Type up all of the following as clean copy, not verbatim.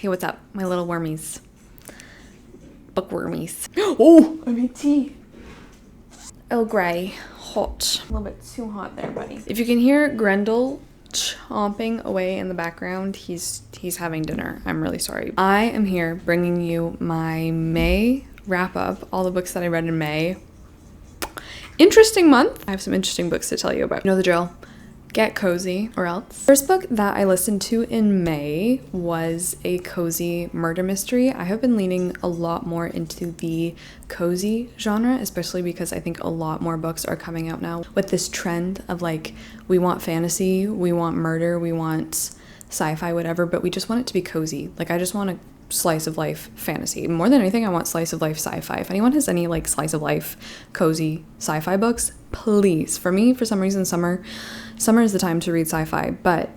Hey, what's up, my little wormies? Bookwormies. Oh, I made tea. Earl Grey, hot. A little bit too hot there, buddy. If you can hear Grendel chomping away in the background, he's having dinner. I'm really sorry. I am here bringing you my May wrap up, all the books that I read in May. Interesting month. I have some interesting books to tell you about. You know the drill. Get cozy or else. First book that I listened to in May was a cozy murder mystery. I have been leaning a lot more into the cozy genre, especially because I think a lot more books are coming out now with this trend of like, we want fantasy, we want murder, we want sci-fi, whatever, but we just want it to be cozy. Like, I just want a slice of life fantasy. More than anything, I want slice of life sci-fi. If anyone has any like slice of life cozy sci-fi books, please. For me, for some reason, summer is the time to read sci-fi. But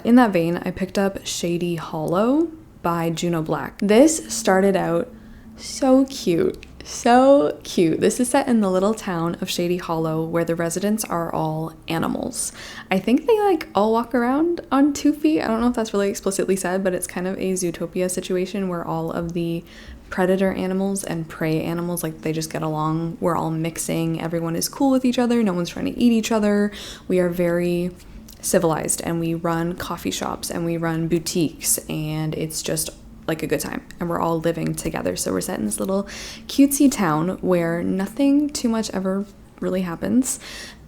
in that vein, I picked up Shady Hollow by Juno Black. This started out so cute. So cute. This is set in the little town of Shady Hollow where the residents are all animals. I think they like all walk around on 2 feet. I don't know if that's really explicitly said, but it's kind of a Zootopia situation where all of the predator animals and prey animals, like, they just get along. We're all mixing. Everyone is cool with each other. No one's trying to eat each other. We are very civilized and we run coffee shops and we run boutiques and it's just like a good time, and we're all living together. So we're set in this little cutesy town where nothing too much ever really happens.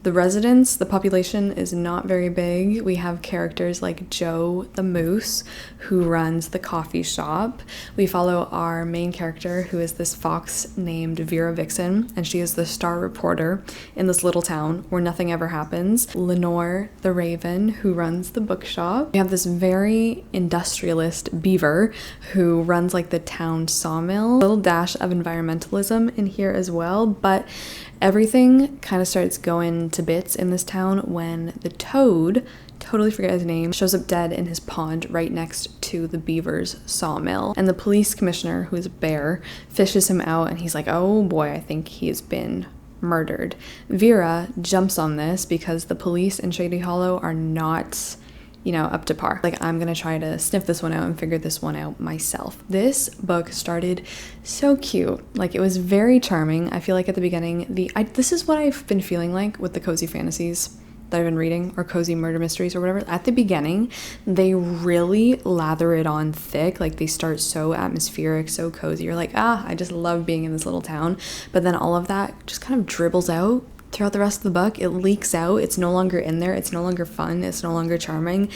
The residents, the population is not very big. We have characters like Joe the Moose, who runs the coffee shop. We follow our main character, who is this fox named Vera Vixen, and she is the star reporter in this little town where nothing ever happens. Lenore the Raven, who runs the bookshop. We have this very industrialist Beaver, who runs like the town sawmill. A little dash of environmentalism in here as well, but everything kind of starts going to bits in this town when the toad, totally forget his name, shows up dead in his pond right next to the beaver's sawmill. And the police commissioner, who is a bear, fishes him out and he's like, oh boy, I think he has been murdered. Vera jumps on this because the police in Shady Hollow are not, you know, up to par. Like, I'm gonna try to sniff this one out and figure this one out myself. This book started so cute. Like, it was very charming. I feel like at the beginning, this is what I've been feeling like with the cozy fantasies that I've been reading, or cozy murder mysteries or whatever. At the beginning, they really lather it on thick. Like, they start so atmospheric, so cozy. You're like, I just love being in this little town. But then all of that just kind of dribbles out throughout the rest of the book. It leaks out. It's no longer in there. It's no longer fun. It's no longer charming.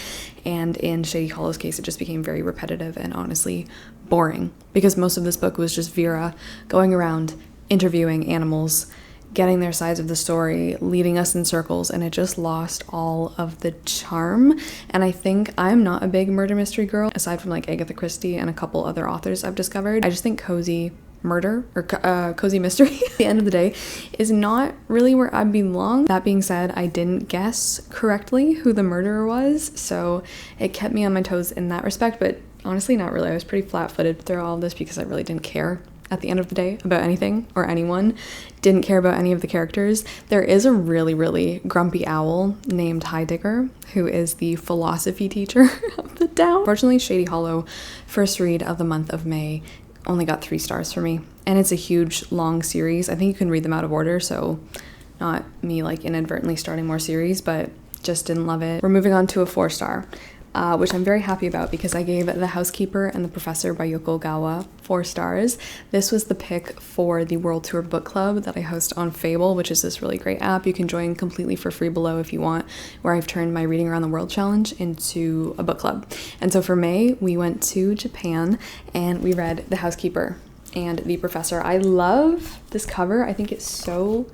And in Shady Hollow's case, it just became very repetitive and honestly boring, because most of this book was just Vera going around interviewing animals, getting their sides of the story, leading us in circles, and it just lost all of the charm. And I think I'm not a big murder mystery girl, aside from like Agatha Christie and a couple other authors I've discovered. I just think cozy murder or cozy mystery at the end of the day is not really where I belong. That being said, I didn't guess correctly who the murderer was, so it kept me on my toes in that respect, but honestly not really. I was pretty flat-footed through all of this because I really didn't care at the end of the day about anything or anyone. Didn't care about any of the characters. There is a really, really grumpy owl named Heidegger, who is the philosophy teacher of the town. Unfortunately, Shady Hollow, first read of the month of May, only got 3 stars for me, and it's a huge long series. I think you can read them out of order, so not me like inadvertently starting more series, but just didn't love it. We're moving on to a 4-star, which I'm very happy about because I gave The Housekeeper and the Professor by Yoko Gawa 4 stars. This was the pick for the World Tour Book Club that I host on Fable, which is this really great app you can join completely for free below if you want, where I've turned my Reading Around the World challenge into a book club. And so for May, we went to Japan and we read The Housekeeper and The Professor. I love this cover. I think it's so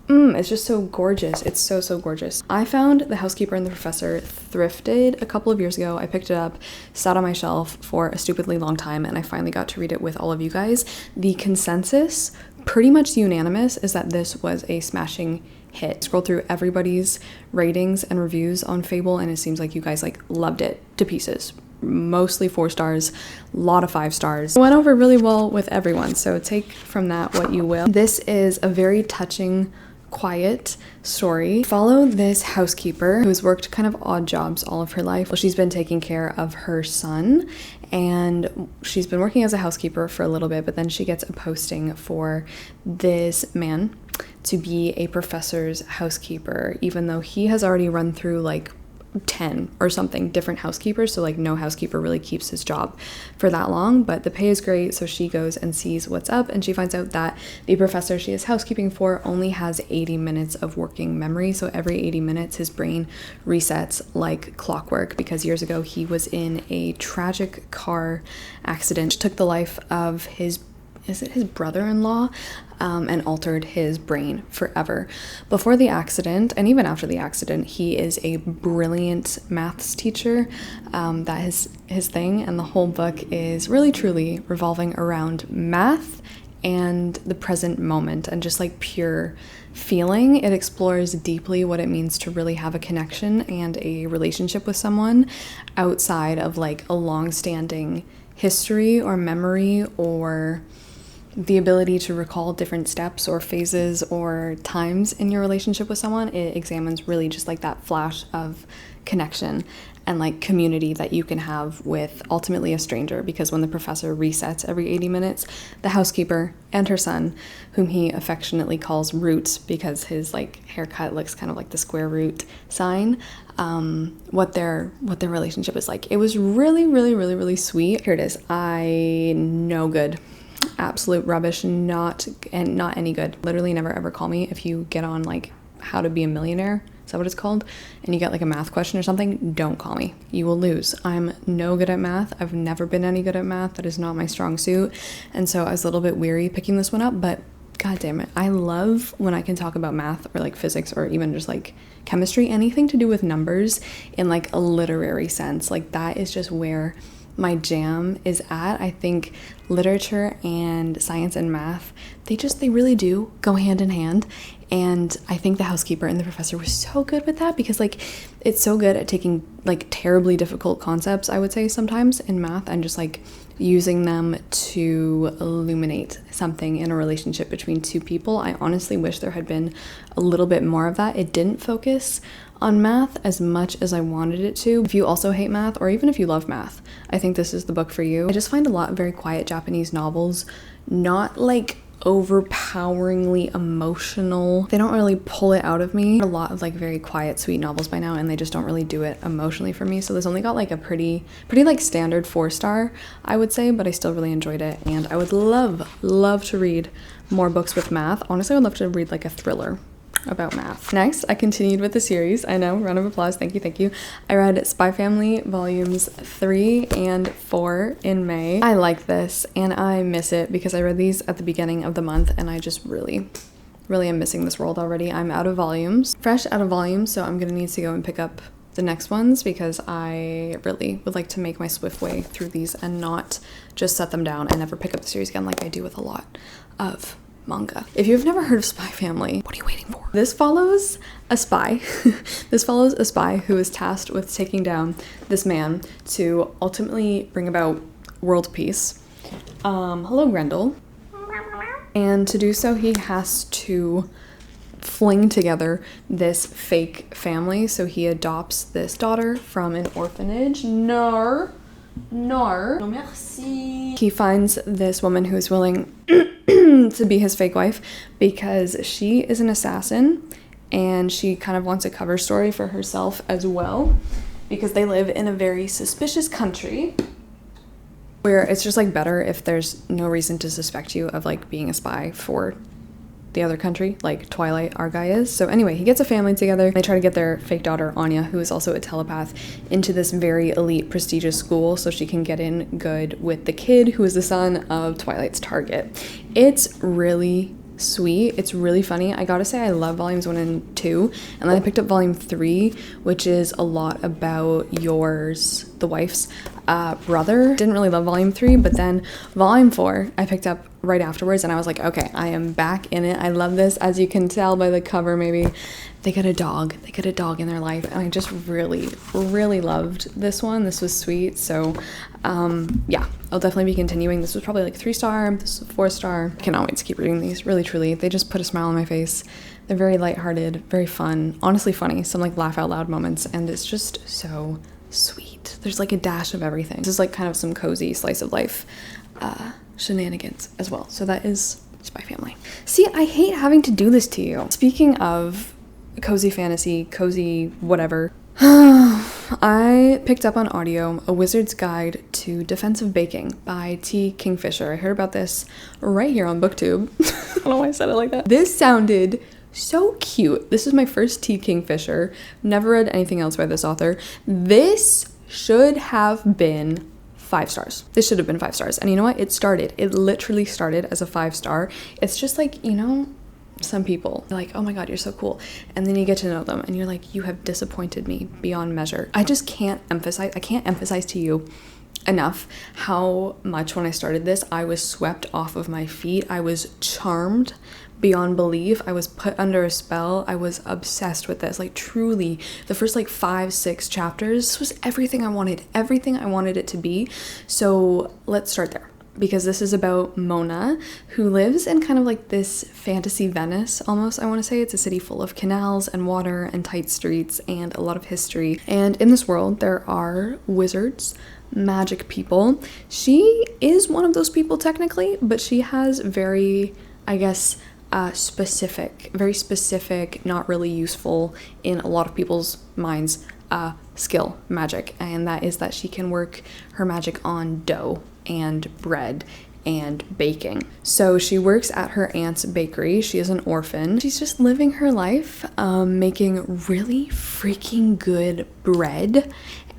it's just so gorgeous. It's so gorgeous. I found The Housekeeper and the Professor thrifted a couple of years ago. I picked it up, sat on my shelf for a stupidly long time, and I finally got to read it with all of you guys. The consensus, pretty much unanimous, is that this was a smashing hit. Scroll through everybody's ratings and reviews on Fable, and it seems like you guys like loved it to pieces. Mostly 4 stars, a lot of 5 stars. It went over really well with everyone, so take from that what you will. This is a very touching, quiet story. Follow this housekeeper who's worked kind of odd jobs all of her life. Well, she's been taking care of her son and she's been working as a housekeeper for a little bit, but then she gets a posting for this man to be a professor's housekeeper, even though he has already run through like 10 or something different housekeepers, so like no housekeeper really keeps his job for that long, but the pay is great. So she goes and sees what's up, and she finds out that the professor she is housekeeping for only has 80 minutes of working memory. So every 80 minutes his brain resets like clockwork, because years ago he was in a tragic car accident, took the life of his brother-in-law, and altered his brain forever. Before the accident, and even after the accident, he is a brilliant maths teacher. That is his thing, and the whole book is really truly revolving around math and the present moment and just like pure feeling. It explores deeply what it means to really have a connection and a relationship with someone outside of like a long-standing history or memory, or the ability to recall different steps or phases or times in your relationship with someone. It examines really just like that flash of connection and like community that you can have with ultimately a stranger, because when the professor resets every 80 minutes, the housekeeper and her son, whom he affectionately calls Root because his like haircut looks kind of like the square root sign, what their relationship is like. It was really, really, really, really sweet. Here it is. No good. Absolute rubbish, not any good. Literally never ever call me if you get on like How to Be a Millionaire, is that what it's called, and you get like a math question or something. Don't call me, you will lose. I'm no good at math. I've never been any good at math. That is not my strong suit, and so I was a little bit weary picking this one up, but god damn it, I love when I can talk about math or like physics or even just like chemistry, anything to do with numbers in like a literary sense. Like that is just where my jam is at. I think literature and science and math, they really do go hand in hand. And I think the housekeeper and the professor was so good with that, because like it's so good at taking like terribly difficult concepts, I would say sometimes in math, and just like using them to illuminate something in a relationship between two people. I honestly wish there had been a little bit more of that. It didn't focus on math as much as I wanted it to. If you also hate math, or even if you love math, I think this is the book for you. I just find a lot of very quiet Japanese novels not like overpoweringly emotional. They don't really pull it out of me. A lot of like very quiet, sweet novels by now, and they just don't really do it emotionally for me. So this only got like a pretty like standard 4-star, I would say, but I still really enjoyed it, and I would love to read more books with math. Honestly, I would love to read like a thriller about math. Next, I continued with the series. I know, round of applause, thank you. I read Spy Family volumes 3 and 4 in May. I like this and I miss it because I read these at the beginning of the month, and I just really am missing this world already. I'm out of volumes, fresh out of volumes, so I'm gonna need to go and pick up the next ones, because I really would like to make my swift way through these and not just set them down and never pick up the series again like I do with a lot of manga. If you've never heard of Spy Family, what are you waiting for? This follows a spy. This follows a spy who is tasked with taking down this man to ultimately bring about world peace. Hello, Grendel. And to do so, he has to fling together this fake family. So he adopts this daughter from an orphanage. No merci. He finds this woman who is willing to be his fake wife because she is an assassin, and she kind of wants a cover story for herself as well, because they live in a very suspicious country where it's just like better if there's no reason to suspect you of like being a spy for the other country, like Twilight, our guy is. So anyway, he gets a family together. They try to get their fake daughter, Anya, who is also a telepath, into this very elite, prestigious school so she can get in good with the kid who is the son of Twilight's target. It's really sweet. It's really funny. I gotta say, I love volumes 1 and 2, and then I picked up volume 3, which is a lot about the wife's brother. Didn't really love volume 3, but then volume 4 I picked up right afterwards, and I was like, okay, I am back in it. I love this. As you can tell by the cover, maybe they get a dog in their life, and I just really loved this one. This was sweet. So yeah, I'll definitely be continuing. This was probably like 3-star. This is 4-star. Cannot wait to keep reading these. Really truly, they just put a smile on my face. They're very lighthearted, very fun, honestly funny, some like laugh out loud moments, and it's just so sweet. There's like a dash of everything. This is like kind of some cozy slice of life shenanigans as well. So that is Spy Family. See, I hate having to do this to you. Speaking of cozy fantasy, cozy whatever, I picked up on audio A Wizard's Guide to Defensive Baking by T. Kingfisher. I heard about this right here on BookTube. I don't know why I said it like that. This sounded so cute. This is my first T. Kingfisher. Never read anything else by this author. This should have been 5 stars. This should have been 5 stars. And you know what? It literally started as a 5-star. It's just like, you know, some people are like, oh my god, you're so cool, and then you get to know them and you're like, you have disappointed me beyond measure. I can't emphasize to you enough how much when I started this, I was swept off of my feet. I was charmed beyond belief. I was put under a spell. I was obsessed with this. Like, truly, the first like 5-6 chapters, this was everything I wanted it to be. So let's start there, because this is about Mona, who lives in kind of like this fantasy Venice almost, I want to say. It's a city full of canals and water and tight streets and a lot of history. And in this world, there are wizards, magic people. She is one of those people technically, but she has very, I guess, very specific, not really useful in a lot of people's minds, skill, magic. And that is that she can work her magic on dough and bread and baking. So she works at her aunt's bakery. She is an orphan. She's just living her life, making really freaking good bread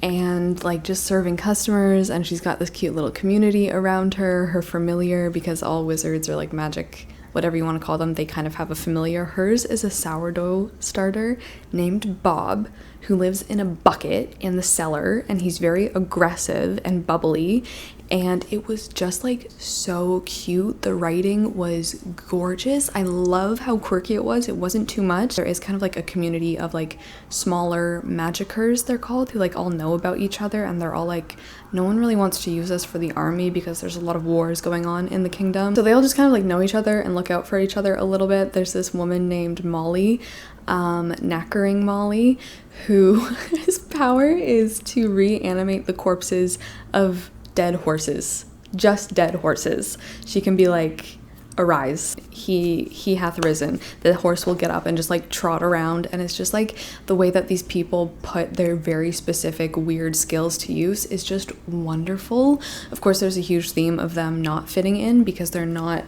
and like just serving customers. And she's got this cute little community around her, her familiar, because all wizards are like magic, whatever you want to call them, they kind of have a familiar. Hers is a sourdough starter named Bob, who lives in a bucket in the cellar, and he's very aggressive and bubbly, and it was just like so cute. The writing was gorgeous. I love how quirky it was. It wasn't too much. There is kind of like a community of like smaller magicers, they're called, who like all know about each other, and they're all like, no one really wants to use us for the army because there's a lot of wars going on in the kingdom. So they all just kind of like know each other and look out for each other a little bit. There's this woman named Molly, Knackering Molly, who his power is to reanimate the corpses of dead horses, just dead horses. She can be like, arise, he hath risen. The horse will get up and just like trot around, and it's just like the way that these people put their very specific weird skills to use is just wonderful. Of course, there's a huge theme of them not fitting in because they're not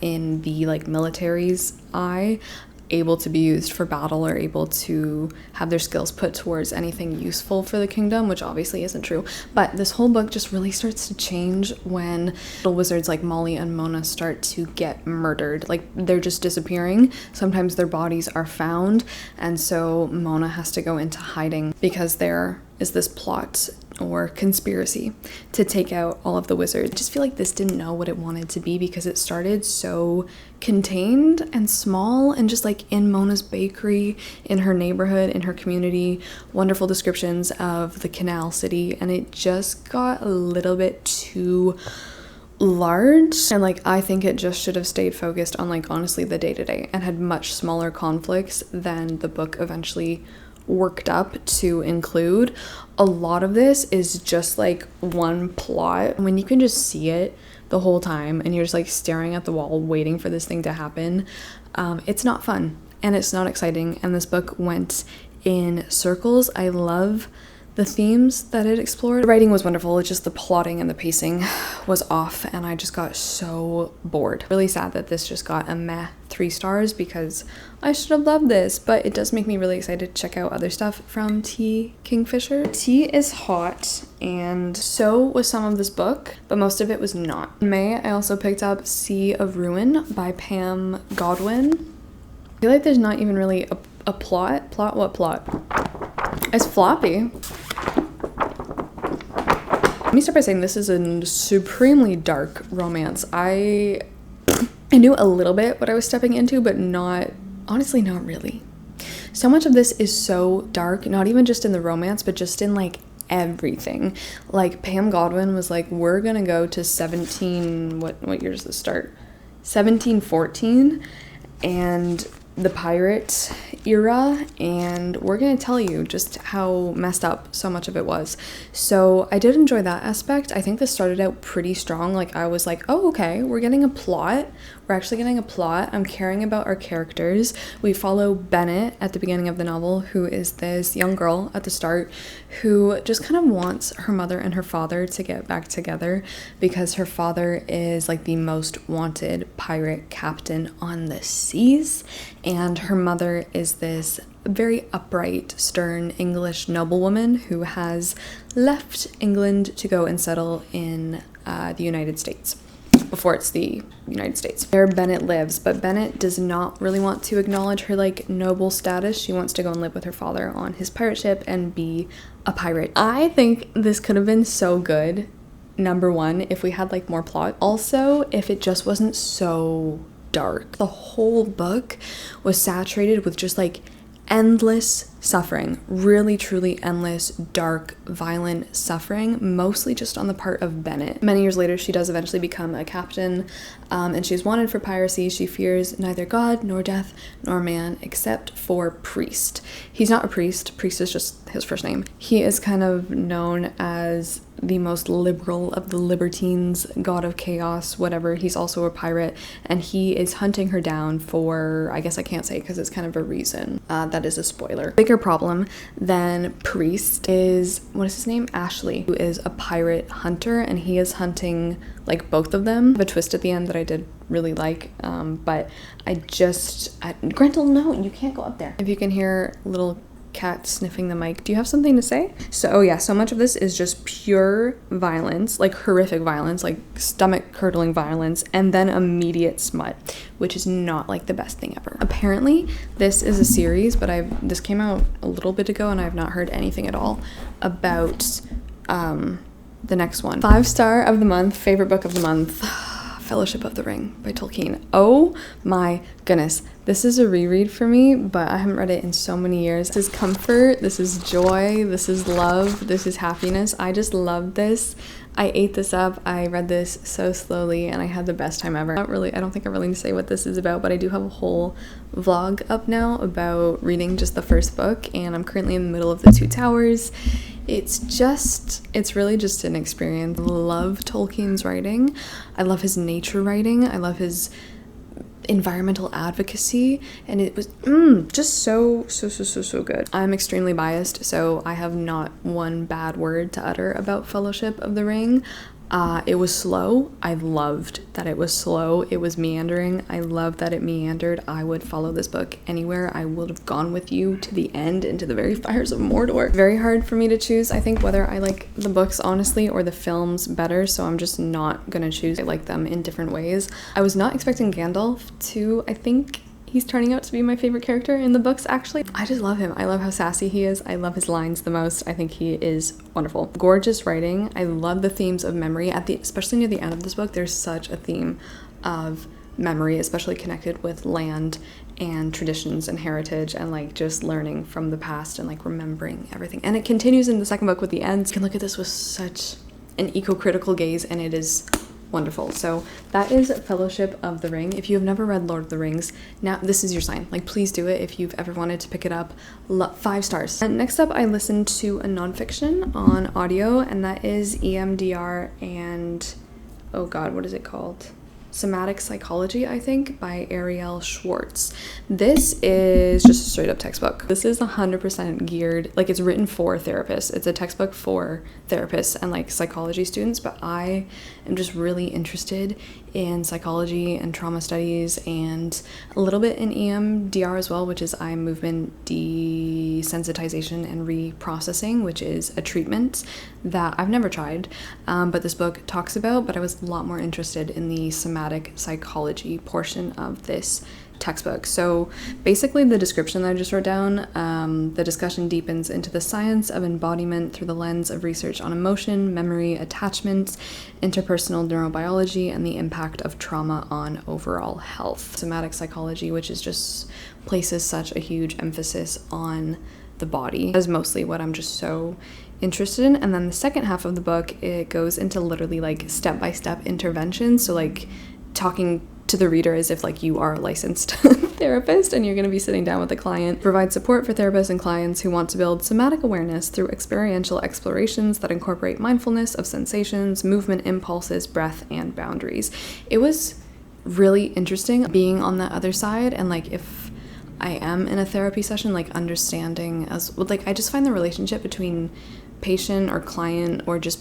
in the like military's eye, able to be used for battle or able to have their skills put towards anything useful for the kingdom, which obviously isn't true. But this whole book just really starts to change when little wizards like Molly and Mona start to get murdered. Like, they're just disappearing. Sometimes their bodies are found, and so Mona has to go into hiding because there is this plot or conspiracy to take out all of the wizards. I just feel like this didn't know what it wanted to be because it started so contained and small and just like in Mona's bakery, in her neighborhood, in her community, wonderful descriptions of the canal city, and it just got a little bit too large. And like, I think it just should have stayed focused on like honestly the day-to-day and had much smaller conflicts than the book eventually worked up to include. A lot of this is just like one plot when you can just see it the whole time and you're just like staring at the wall waiting for this thing to happen. It's not fun and it's not exciting, and this book went in circles. I love the themes that it explored. The writing was wonderful, it's just the plotting and the pacing was off, and I just got so bored. Really sad that this just got a meh 3 stars because I should have loved this, but it does make me really excited to check out other stuff from T. Kingfisher. Tea is hot, and so was some of this book, but most of it was not. In May, I also picked up Sea of Ruin by Pam Godwin. I feel like there's not even really a plot. Plot? What plot? It's floppy. Let me start by saying this is a supremely dark romance. I knew a little bit what I was stepping into, but honestly not really. So much of this is so dark, not even just in the romance, but just in like everything. Like, Pam Godwin was like, we're gonna go to what year does this start? 1714, and the pirate era, and we're gonna tell you just how messed up so much of it was. So I did enjoy that aspect. I think this started out pretty strong. Like, I was like, oh, okay, we're getting a plot. We're actually getting a plot. I'm caring about our characters. We follow Bennett at the beginning of the novel, who is this young girl at the start who just kind of wants her mother and her father to get back together because her father is like the most wanted pirate captain on the seas, and her mother is this very upright, stern English noblewoman who has left England to go and settle in the United States before it's the United States, where Bennett lives. But Bennett does not really want to acknowledge her like noble status. She wants to go and live with her father on his pirate ship and be a pirate. I think this could have been so good, number one, if we had like more plot. Also, if it just wasn't so dark. The whole book was saturated with just like endless suffering, really truly endless, dark, violent suffering, mostly just on the part of Bennett. Many years later, she does eventually become a captain, and she's wanted for piracy. She fears neither God nor death nor man except for Priest. He's not a priest. Priest is just his first name. He is kind of known as the most liberal of the libertines, god of chaos, whatever. He's also a pirate, and he is hunting her down for, I guess I can't say because it's kind of a reason. That is a spoiler. Bigger problem than Priest is, what is his name? Ashley, who is a pirate hunter, and he is hunting like both of them. A twist at the end that I did really like, but Grendel, no, you can't go up there. If you can hear little cat sniffing the mic. Do you have something to say? So much of this is just pure violence, like horrific violence, like stomach curdling violence, and then immediate smut, which is not like the best thing ever. Apparently this is a series, but this came out a little bit ago and I've not heard anything at all about the next one. 5-star of the month, favorite book of the month, Fellowship of the Ring by Tolkien. Oh my goodness. This is a reread for me, but I haven't read it in so many years. This is comfort, this is joy, this is love, this is happiness. I just love this. I ate this up. I read this so slowly and I had the best time ever. I don't think I really need to say what this is about, but I do have a whole vlog up now about reading just the first book, and I'm currently in the middle of The Two Towers. It's really just an experience. I love Tolkien's writing. I love his nature writing. I love his environmental advocacy, and it was just so good. I'm extremely biased, so I have not one bad word to utter about Fellowship of the Ring. It was slow. I loved that it was slow. It was meandering. I love that it meandered. I would follow this book anywhere. I would have gone with you to the end, into the very fires of Mordor. Very hard for me to choose, I think, whether I like the books honestly or the films better, so I'm just not gonna choose. I like them in different ways. I was not expecting Gandalf to, I think he's turning out to be my favorite character in the books, actually. I just love him. I love how sassy he is. I love his lines the most. I think he is wonderful. Gorgeous writing. I love the themes of memory. Especially near the end of this book, there's such a theme of memory, especially connected with land and traditions and heritage and like just learning from the past and like remembering everything. And it continues in the second book with the ends. You can look at this with such an eco-critical gaze, and it is wonderful. So that is Fellowship of the Ring. If you have never read Lord of the Rings, now this is your sign. Like, please do it if you've ever wanted to pick it up. 5 stars. And next up, I listened to a nonfiction on audio, and that is EMDR and, oh God, what is it called? Somatic Psychology, I think, by Ariel Schwartz. This is just a straight up textbook. This is 100% geared, like it's written for therapists. It's a textbook for therapists and like psychology students, but I am just really interested in psychology and trauma studies and a little bit in EMDR as well, which is eye movement desensitization and reprocessing, which is a treatment that I've never tried, but this book talks about, but I was a lot more interested in the somatic psychology portion of this textbook. So basically the description that I just wrote down, the discussion deepens into the science of embodiment through the lens of research on emotion, memory, attachment, interpersonal neurobiology, and the impact of trauma on overall health. Somatic psychology, which is just places such a huge emphasis on the body, is mostly what I'm just so interested in. And then the second half of the book, it goes into literally like step-by-step interventions, so like talking to the reader as if like you are a licensed therapist and you're going to be sitting down with a client. Provide support for therapists and clients who want to build somatic awareness through experiential explorations that incorporate mindfulness of sensations, movement, impulses, breath, and boundaries. It was really interesting being on the other side, and like if I am in a therapy session, like understanding as like I just find the relationship between patient or client or just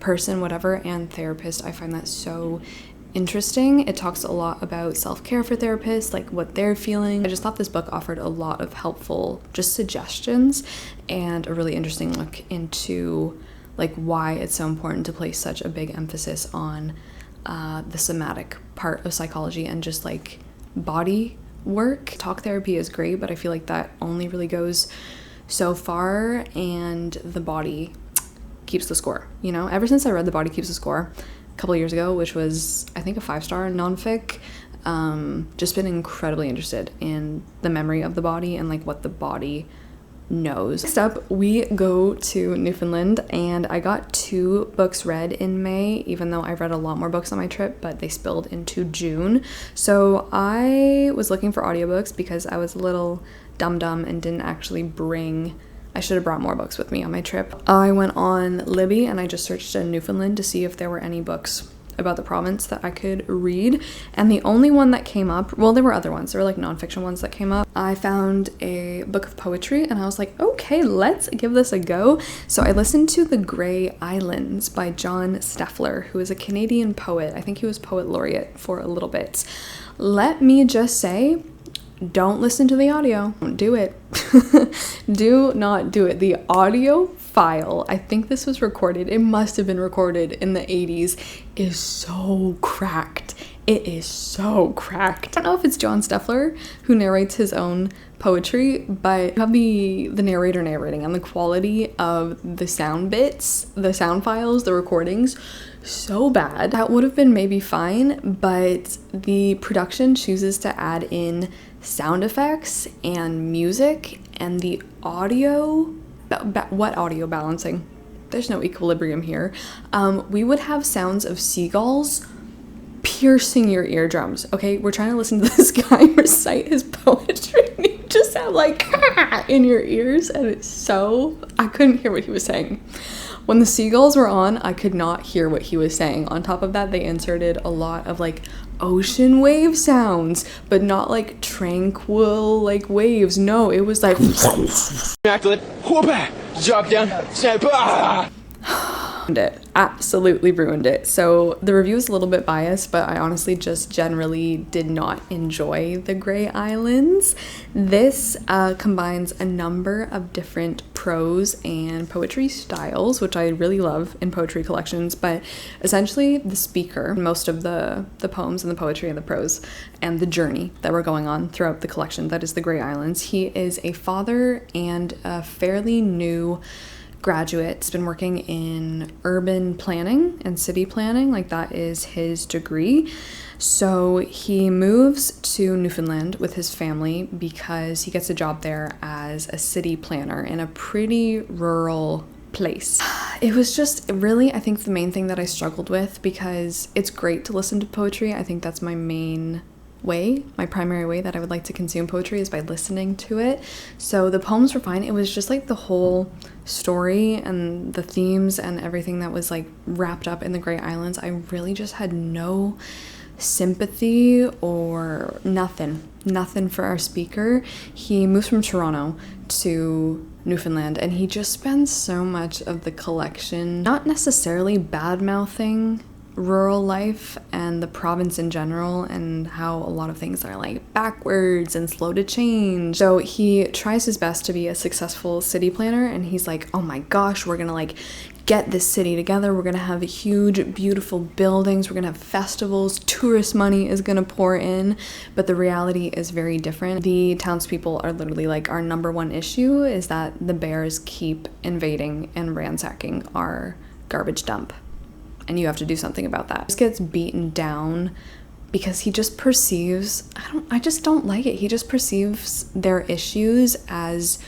person, whatever, and therapist, I find that so interesting. It talks a lot about self-care for therapists, like what they're feeling. I just thought this book offered a lot of helpful just suggestions and a really interesting look into like why it's so important to place such a big emphasis on the somatic part of psychology and just like body work. Talk therapy is great, but I feel like that only really goes so far, and the body keeps the score, you know? Ever since I read The Body Keeps the Score a couple of years ago, which was I think a 5-star nonfic, just been incredibly interested in the memory of the body and like what the body knows. Next up, we go to Newfoundland, and I got 2 books read in May, even though I read a lot more books on my trip, but they spilled into June. So I was looking for audiobooks because I was a little dumb and didn't actually bring, I should have brought more books with me on my trip. I went on Libby and I just searched in Newfoundland to see if there were any books about the province that I could read, and the only one that came up, well, there were other ones, there were like nonfiction ones that came up. I found a book of poetry and I was like, okay, let's give this a go. So I listened to The Grey Islands by John Steffler, who is a Canadian poet. I think he was poet laureate for a little bit. Let me just say, don't listen to the audio. Don't do it. Do not do it. The audio file, I think this was recorded, it must have been recorded in the 80s, is so cracked. It is so cracked. I don't know if it's John Steffler who narrates his own poetry, but you have the narrator narrating, and the quality of the sound bits, the sound files, the recordings, so bad. That would have been maybe fine, but the production chooses to add in sound effects and music, and the audio, what audio balancing? There's no equilibrium here. We would have sounds of seagulls piercing your eardrums. Okay, we're trying to listen to this guy recite his poetry, and you just have like in your ears, and it's so, I couldn't hear what he was saying. When the seagulls were on, I could not hear what he was saying. On top of that, they inserted a lot of like ocean wave sounds, but not like tranquil like waves. No, it was like drop down, snap. It absolutely ruined it. So the review is a little bit biased, but I honestly just generally did not enjoy The Grey Islands. This combines a number of different prose and poetry styles, which I really love in poetry collections, but essentially the speaker, most of the poems and the poetry and the prose and the journey that we're going on throughout the collection, that is The Grey Islands. He is a father and a fairly new graduate. He's been working in urban planning and city planning, like that is his degree. So he moves to Newfoundland with his family because he gets a job there as a city planner in a pretty rural place. It was just really, I think, the main thing that I struggled with, because it's great to listen to poetry. I think that's my main way, my primary way that I would like to consume poetry is by listening to it. So the poems were fine. It was just like the whole story and the themes and everything that was like wrapped up in The Grey Islands. I really just had no sympathy or nothing for our speaker. He moves from Toronto to Newfoundland, and he just spends so much of the collection not necessarily bad-mouthing rural life and the province in general, and how a lot of things are like backwards and slow to change. So he tries his best to be a successful city planner, and he's like, oh my gosh, we're gonna like get this city together, we're gonna have huge beautiful buildings, we're gonna have festivals, tourist money is gonna pour in. But the reality is very different. The townspeople are literally like, our number one issue is that the bears keep invading and ransacking our garbage dump, and you have to do something about that. He just gets beaten down because he just perceives, I just don't like it. He just perceives their issues as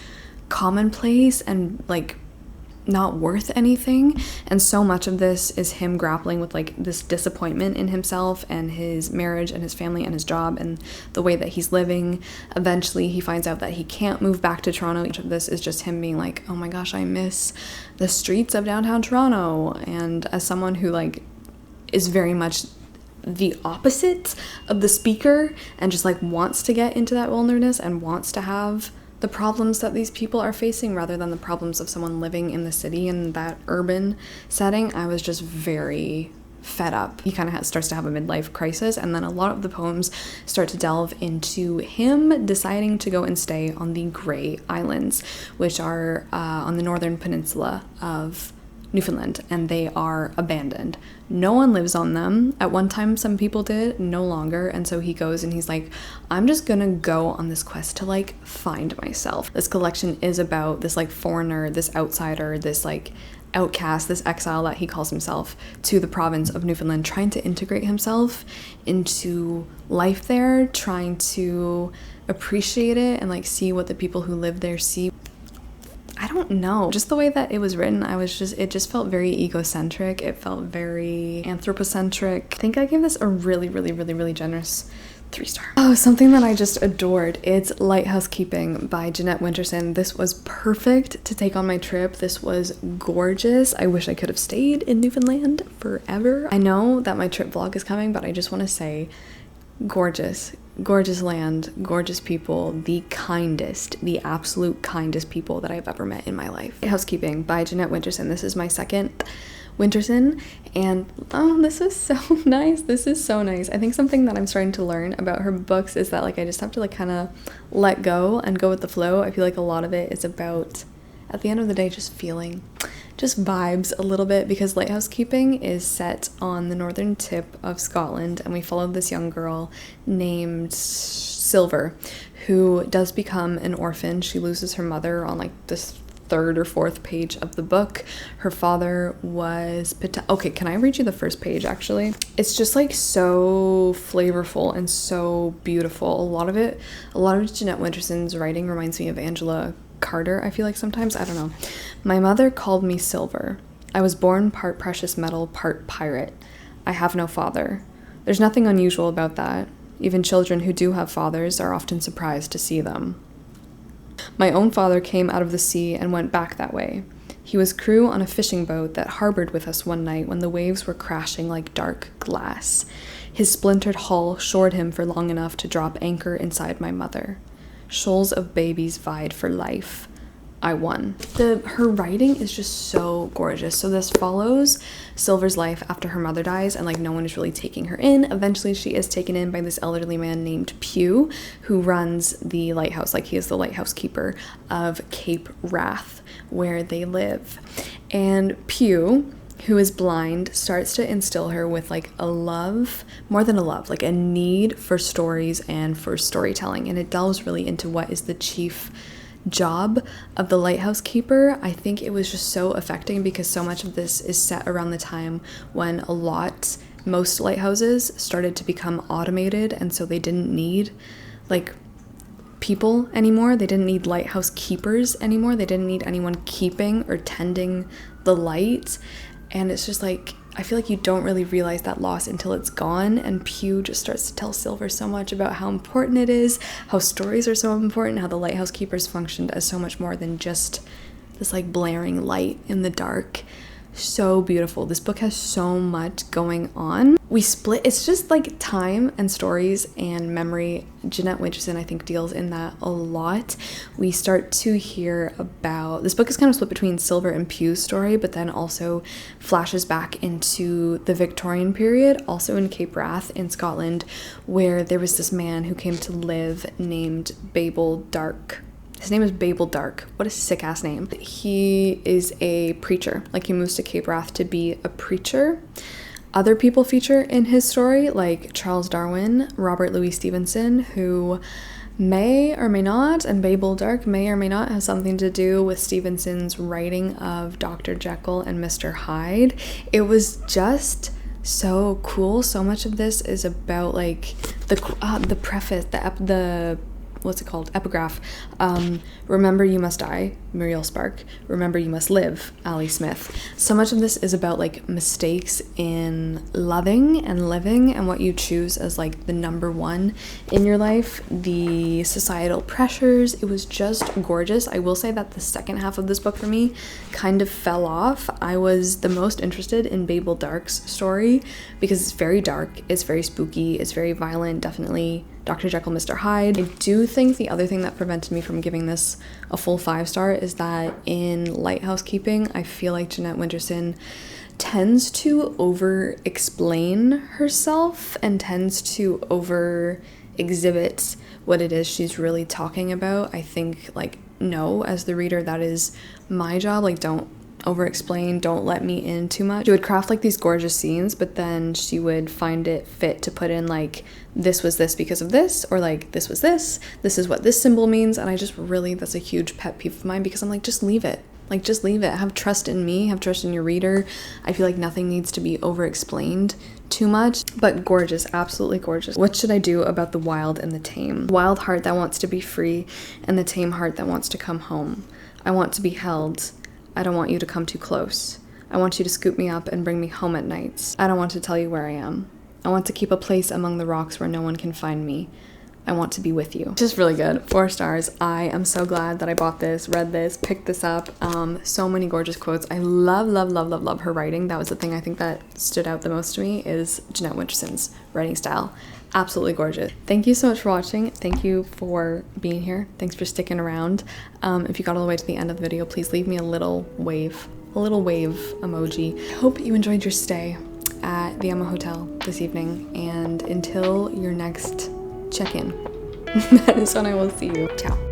commonplace and like not worth anything. And so much of this is him grappling with like this disappointment in himself and his marriage and his family and his job and the way that he's living. Eventually he finds out that he can't move back to Toronto. Each of this is just him being like, oh my gosh, I miss the streets of downtown Toronto. And as someone who like is very much the opposite of the speaker and just like wants to get into that wilderness and wants to have the problems that these people are facing rather than the problems of someone living in the city in that urban setting, I was just very fed up. He kind of starts to have a midlife crisis, and then a lot of the poems start to delve into him deciding to go and stay on the Grey Islands, which are on the northern peninsula of Newfoundland, and they are abandoned. No one lives on them. At one time some people did, no longer. And so he goes and he's like, I'm just gonna go on this quest to like find myself. This collection is about this like foreigner, this outsider, this like outcast, this exile that he calls himself, to the province of Newfoundland, trying to integrate himself into life there, trying to appreciate it and like see what the people who live there see. I don't know, just the way that it was written, it just felt very egocentric. It felt very anthropocentric. I think I gave this a really generous 3-star. Oh, something that I just adored. It's Lighthousekeeping by Jeanette Winterson. This was perfect to take on my trip. This was gorgeous. I wish I could have stayed in Newfoundland forever. I know that my trip vlog is coming, but I just want to say, gorgeous land, gorgeous people, the absolute kindest people that I've ever met in my life. Housekeeping by Jeanette Winterson. This is my second Winterson, and oh, this is so nice. This is so nice. I think something that I'm starting to learn about her books is that like I just have to like kind of let go and go with the flow. I feel like a lot of it is about, at the end of the day, just feeling, just vibes a little bit, because Lighthousekeeping is set on the northern tip of Scotland, and we follow this young girl named Silver, who does become an orphan. She loses her mother on like this 3rd or 4th page of the book. Her father was okay, can I read you the first page actually? It's just like so flavorful and so beautiful. A lot of Jeanette Winterson's writing reminds me of Angela Carter, I feel like sometimes. I don't know. My mother called me Silver. I was born part precious metal, part pirate. I have no father. There's nothing unusual about that. Even children who do have fathers are often surprised to see them. My own father came out of the sea and went back that way. He was crew on a fishing boat that harbored with us one night when the waves were crashing like dark glass. His splintered hull shored him for long enough to drop anchor inside my mother. Shoals of babies vied for life. I won. Her writing is just so gorgeous. So this follows Silver's life after her mother dies, and like no one is really taking her in. Eventually she is taken in by this elderly man named Pew, who runs the lighthouse. Like he is the lighthousekeeper of Cape Wrath, where they live. And Pew, who is blind, starts to instill her with like a love, more than a love, like a need for stories and for storytelling. And it delves really into what is the chief job of the lighthouse keeper. I think it was just so affecting because so much of this is set around the time when most lighthouses started to become automated, and so they didn't need like people anymore. They didn't need lighthouse keepers anymore. They didn't need anyone keeping or tending the light. And it's just like, I feel like you don't really realize that loss until it's gone. And Pew just starts to tell Silver so much about how important it is, how stories are so important, how the lighthouse keepers functioned as so much more than just this like blaring light in the dark. So beautiful. This book has so much going on. We split, it's just like time and stories and memory. Jeanette Winterson, I think, deals in that a lot. We start to hear about, this book is kind of split between Silver and Pew's story, but then also flashes back into the Victorian period, also in Cape Wrath in Scotland, where there was this man who came to live named Babel Dark. His name is Babel Dark. What a sick ass name. He is a preacher. Like he moves to Cape Wrath to be a preacher. Other people feature in his story, like Charles Darwin, Robert Louis Stevenson, who may or may not, and Babel Dark may or may not have something to do with Stevenson's writing of Dr. Jekyll and Mr. Hyde. It was just so cool. So much of this is about like the preface, the what's it called? Epigraph. Remember you must die, Muriel Spark. Remember you must live, Ali Smith. So much of this is about like mistakes in loving and living and what you choose as like the number one in your life, the societal pressures. It was just gorgeous. I will say that the second half of this book for me kind of fell off. I was the most interested in Babel Dark's story because it's very dark, it's very spooky, it's very violent, definitely Dr. Jekyll, Mr. Hyde. I do think the other thing that prevented me from giving this a full 5-star is that in Lighthousekeeping, I feel like Jeanette Winterson tends to over-explain herself and tends to over-exhibit what it is she's really talking about. I think, like, no, as the reader, that is my job. Like, don't over-explain, don't let me in too much. She would craft like these gorgeous scenes, but then she would find it fit to put in like, this was this because of this, or like, this was this is what this symbol means. And I just really, that's a huge pet peeve of mine, because I'm like, just leave it. Like, just leave it. Have trust in me, have trust in your reader. I feel like nothing needs to be over-explained too much, but gorgeous, absolutely gorgeous. What should I do about the wild and the tame? Wild heart that wants to be free, and the tame heart that wants to come home. I want to be held. I don't want you to come too close. I want you to scoop me up and bring me home at nights. I don't want to tell you where I am. I want to keep a place among the rocks where no one can find me. I want to be with you. Just really good. 4 stars. I am so glad that I bought this, read this, picked this up. So many gorgeous quotes. I love her writing. That was the thing I think that stood out the most to me, is Jeanette Winterson's writing style. Absolutely gorgeous. Thank you so much for watching. Thank you for being here. Thanks for sticking around. If you got all the way to the end of the video, please leave me a little wave emoji. I hope you enjoyed your stay at the Emma Hotel this evening, and until your next check-in, that is when I will see you. Ciao.